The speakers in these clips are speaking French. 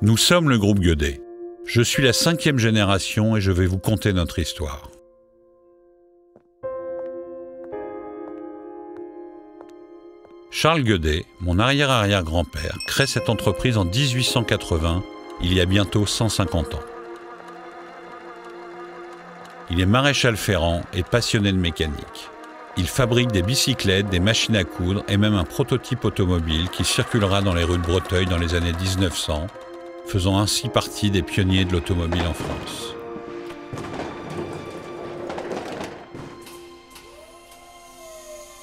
Nous sommes le groupe Gueudet. Je suis la 5e génération et je vais vous conter notre histoire. Charles Gueudet, mon arrière-arrière-grand-père, crée cette entreprise en 1880, il y a bientôt 150 ans. Il est maréchal ferrant et passionné de mécanique. Il fabrique des bicyclettes, des machines à coudre et même un prototype automobile qui circulera dans les rues de Breteuil dans les années 1900, faisant ainsi partie des pionniers de l'automobile en France.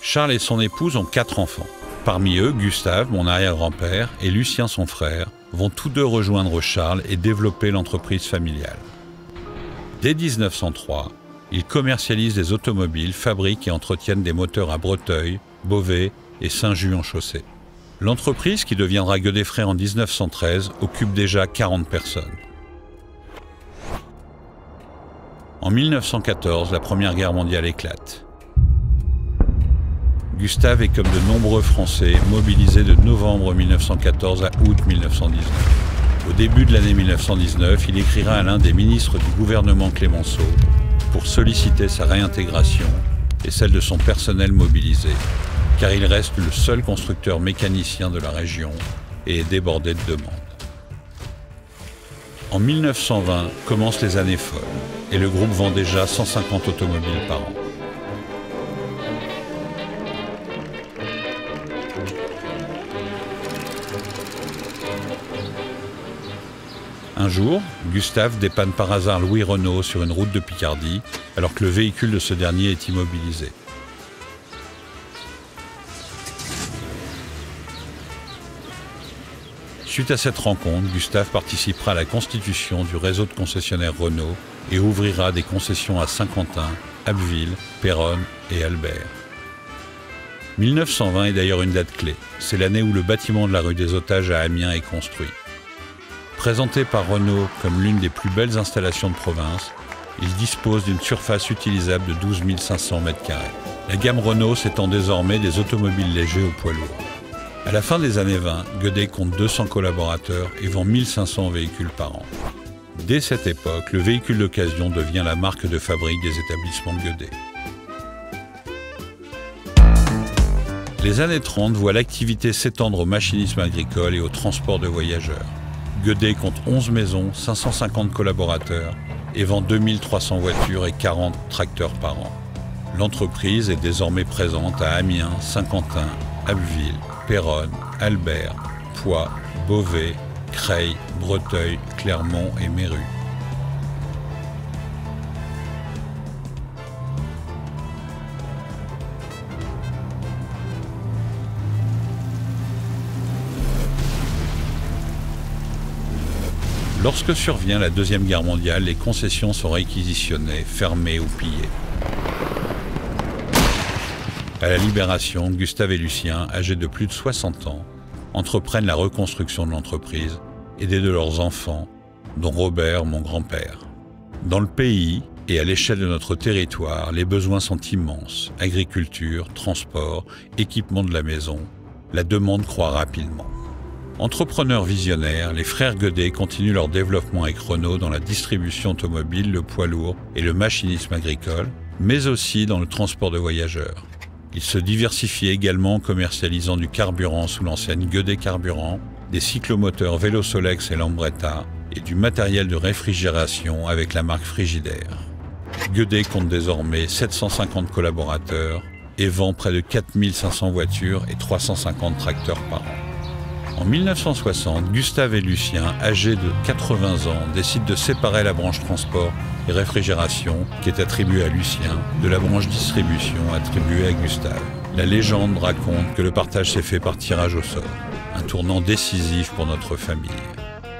Charles et son épouse ont 4 enfants. Parmi eux, Gustave, mon arrière-grand-père, et Lucien, son frère, vont tous deux rejoindre Charles et développer l'entreprise familiale. Dès 1903, ils commercialisent des automobiles, fabriquent et entretiennent des moteurs à Breteuil, Beauvais et Saint-Just-en-Chaussée. L'entreprise, qui deviendra Gueudet Frères en 1913, occupe déjà 40 personnes. En 1914, la Première Guerre mondiale éclate. Gustave est, comme de nombreux Français, mobilisé de novembre 1914 à août 1919. Au début de l'année 1919, il écrira à l'un des ministres du gouvernement Clémenceau pour solliciter sa réintégration et celle de son personnel mobilisé, car il reste le seul constructeur mécanicien de la région et est débordé de demandes. En 1920 commencent les années folles et le groupe vend déjà 150 automobiles par an. Un jour, Gustave dépanne par hasard Louis Renault sur une route de Picardie, alors que le véhicule de ce dernier est immobilisé. Suite à cette rencontre, Gustave participera à la constitution du réseau de concessionnaires Renault et ouvrira des concessions à Saint-Quentin, Abbeville, Péronne et Albert. 1920 est d'ailleurs une date clé. C'est l'année où le bâtiment de la rue des Otages à Amiens est construit. Présenté par Renault comme l'une des plus belles installations de province, il dispose d'une surface utilisable de 12 500 m². La gamme Renault s'étend désormais des automobiles légers au poids lourd. À la fin des années 20, Gueudet compte 200 collaborateurs et vend 1500 véhicules par an. Dès cette époque, le véhicule d'occasion devient la marque de fabrique des établissements Gueudet. Les années 30 voient l'activité s'étendre au machinisme agricole et au transport de voyageurs. Gueudet compte 11 maisons, 550 collaborateurs et vend 2300 voitures et 40 tracteurs par an. L'entreprise est désormais présente à Amiens, Saint-Quentin, Abbeville, Péronne, Albert, Poix, Beauvais, Creil, Breteuil, Clermont et Méru. Lorsque survient la Deuxième Guerre mondiale, les concessions sont réquisitionnées, fermées ou pillées. À la Libération, Gustave et Lucien, âgés de plus de 60 ans, entreprennent la reconstruction de l'entreprise, aidés de leurs enfants, dont Robert, mon grand-père. Dans le pays et à l'échelle de notre territoire, les besoins sont immenses. Agriculture, transport, équipement de la maison, la demande croît rapidement. Entrepreneurs visionnaires, les frères Gueudet continuent leur développement avec Renault dans la distribution automobile, le poids lourd et le machinisme agricole, mais aussi dans le transport de voyageurs. Ils se diversifient également en commercialisant du carburant sous l'enseigne Gueudet Carburant, des cyclomoteurs Velosolex et Lambretta et du matériel de réfrigération avec la marque Frigidaire. Gueudet compte désormais 750 collaborateurs et vend près de 4500 voitures et 350 tracteurs par an. En 1960, Gustave et Lucien, âgés de 80 ans, décident de séparer la branche transport et réfrigération, qui est attribuée à Lucien, de la branche distribution attribuée à Gustave. La légende raconte que le partage s'est fait par tirage au sort, un tournant décisif pour notre famille.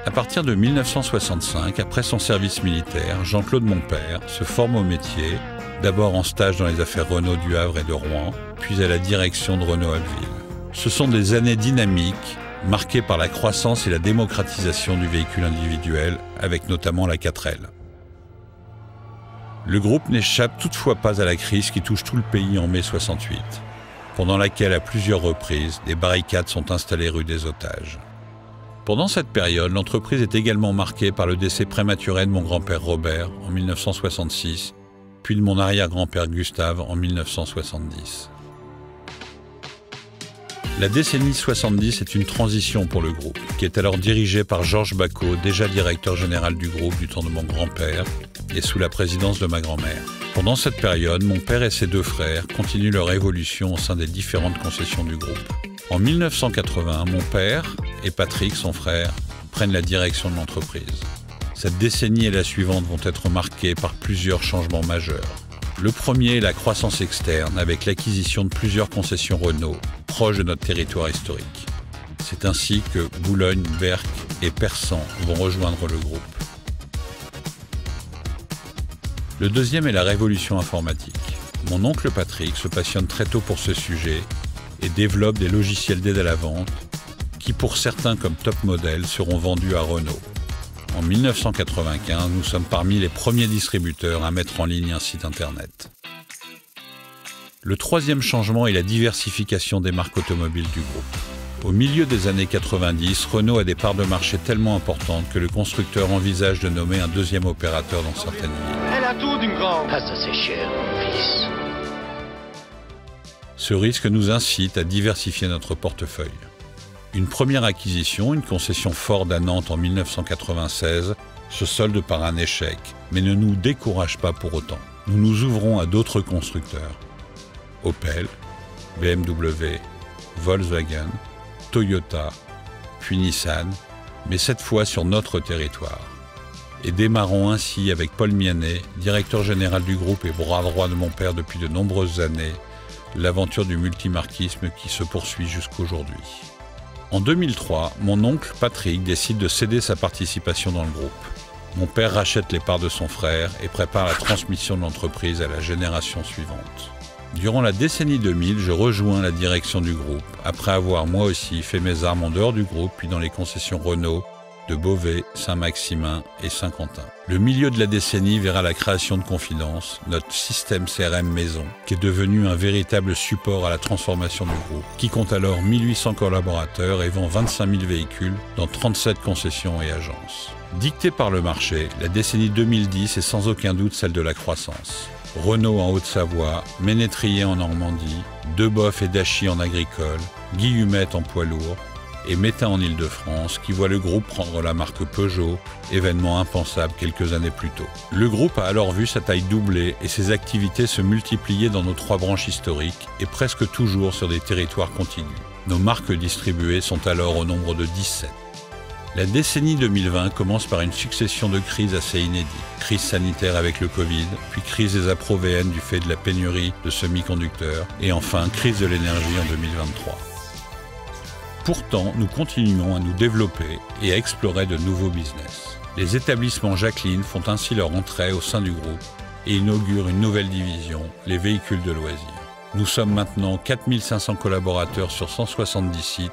À partir de 1965, après son service militaire, Jean-Claude Monpère se forme au métier, d'abord en stage dans les affaires Renault du Havre et de Rouen, puis à la direction de Renault Abbeville. Ce sont des années dynamiques, marqué par la croissance et la démocratisation du véhicule individuel, avec notamment la 4L. Le groupe n'échappe toutefois pas à la crise qui touche tout le pays en mai 68, pendant laquelle, à plusieurs reprises, des barricades sont installées rue des Otages. Pendant cette période, l'entreprise est également marquée par le décès prématuré de mon grand-père Robert en 1966, puis de mon arrière-grand-père Gustave en 1970. La décennie 70 est une transition pour le groupe, qui est alors dirigé par Georges Bacot, déjà directeur général du groupe du temps de mon grand-père, et sous la présidence de ma grand-mère. Pendant cette période, mon père et ses deux frères continuent leur évolution au sein des différentes concessions du groupe. En 1980, mon père et Patrick, son frère, prennent la direction de l'entreprise. Cette décennie et la suivante vont être marquées par plusieurs changements majeurs. Le premier est la croissance externe avec l'acquisition de plusieurs concessions Renault proches de notre territoire historique. C'est ainsi que Boulogne, Berck et Persan vont rejoindre le groupe. Le deuxième est la révolution informatique. Mon oncle Patrick se passionne très tôt pour ce sujet et développe des logiciels d'aide à la vente qui, pour certains comme top modèle, seront vendus à Renault. En 1995, nous sommes parmi les premiers distributeurs à mettre en ligne un site internet. Le troisième changement est la diversification des marques automobiles du groupe. Au milieu des années 90, Renault a des parts de marché tellement importantes que le constructeur envisage de nommer un deuxième opérateur dans certaines villes. Elle a tout d'une grande. Ah, ça c'est cher, mon fils. Ce risque nous incite à diversifier notre portefeuille. Une première acquisition, une concession Ford à Nantes en 1996, se solde par un échec, mais ne nous décourage pas pour autant. Nous nous ouvrons à d'autres constructeurs. Opel, BMW, Volkswagen, Toyota, puis Nissan, mais cette fois sur notre territoire. Et démarrons ainsi avec Paul Mianet, directeur général du groupe et bras droit de mon père depuis de nombreuses années, l'aventure du multimarquisme qui se poursuit jusqu'aujourd'hui. En 2003, mon oncle Patrick décide de céder sa participation dans le groupe. Mon père rachète les parts de son frère et prépare la transmission de l'entreprise à la génération suivante. Durant la décennie 2000, je rejoins la direction du groupe, après avoir moi aussi fait mes armes en dehors du groupe puis dans les concessions Renault de Beauvais, Saint-Maximin et Saint-Quentin. Le milieu de la décennie verra la création de Confidence, notre système CRM maison, qui est devenu un véritable support à la transformation du groupe, qui compte alors 1800 collaborateurs et vend 25 000 véhicules dans 37 concessions et agences. Dictée par le marché, la décennie 2010 est sans aucun doute celle de la croissance. Renault en Haute-Savoie, Ménétrier en Normandie, Deboeuf et Dachi en agricole, Guillumette en poids lourd, et Métain en Île-de-France, qui voit le groupe prendre la marque Peugeot, événement impensable quelques années plus tôt. Le groupe a alors vu sa taille doubler et ses activités se multiplier dans nos 3 branches historiques et presque toujours sur des territoires contigus. Nos marques distribuées sont alors au nombre de 17. La décennie 2020 commence par une succession de crises assez inédites. Crise sanitaire avec le Covid, puis crise des approvn du fait de la pénurie de semi-conducteurs, et enfin crise de l'énergie en 2023. Pourtant, nous continuons à nous développer et à explorer de nouveaux business. Les établissements Jacqueline font ainsi leur entrée au sein du groupe et inaugurent une nouvelle division, les véhicules de loisirs. Nous sommes maintenant 4500 collaborateurs sur 170 sites,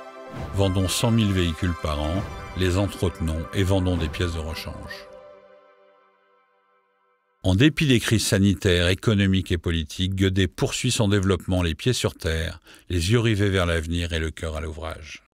vendons 100 000 véhicules par an, les entretenons et vendons des pièces de rechange. En dépit des crises sanitaires, économiques et politiques, Gueudet poursuit son développement les pieds sur terre, les yeux rivés vers l'avenir et le cœur à l'ouvrage.